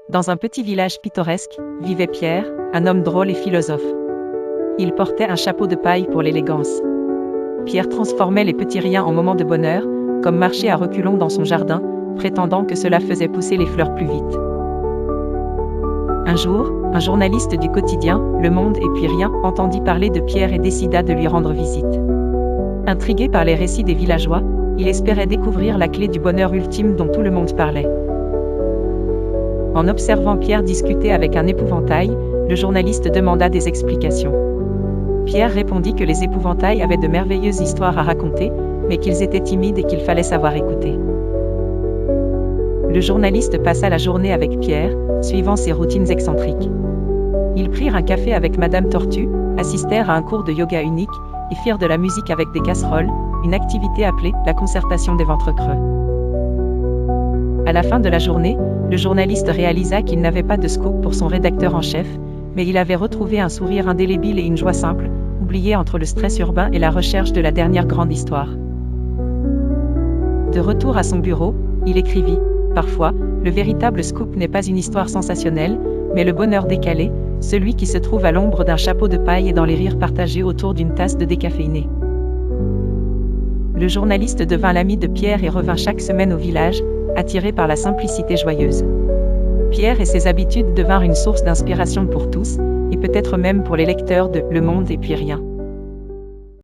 Dans un petit village pittoresque, vivait Pierre, un homme drôle et philosophe. Il portait un chapeau de paille pour l'élégance. Pierre transformait les petits riens en moments de bonheur, comme marcher à reculons dans son jardin, prétendant que cela faisait pousser les fleurs plus vite. Un jour, un journaliste du quotidien, Le Monde et puis Rien, entendit parler de Pierre et décida de lui rendre visite. Intrigué par les récits des villageois, il espérait découvrir la clé du bonheur ultime dont tout le monde parlait. En observant Pierre discuter avec un épouvantail, le journaliste demanda des explications. Pierre répondit que les épouvantails avaient de merveilleuses histoires à raconter, mais qu'ils étaient timides et qu'il fallait savoir écouter. Le journaliste passa la journée avec Pierre, suivant ses routines excentriques. Ils prirent un café avec Madame Tortue, assistèrent à un cours de yoga unique, et firent de la musique avec des casseroles, une activité appelée la concertation des ventres creux. À la fin de la journée, le journaliste réalisa qu'il n'avait pas de scoop pour son rédacteur en chef, mais il avait retrouvé un sourire indélébile et une joie simple, oubliée entre le stress urbain et la recherche de la dernière grande histoire. De retour à son bureau, il écrivit « Parfois, le véritable scoop n'est pas une histoire sensationnelle, mais le bonheur décalé, celui qui se trouve à l'ombre d'un chapeau de paille et dans les rires partagés autour d'une tasse de décaféiné. » Le journaliste devint l'ami de Pierre et revint chaque semaine au village, attiré par la simplicité joyeuse. Pierre et ses habitudes devinrent une source d'inspiration pour tous, et peut-être même pour les lecteurs de Le Monde et puis Rien.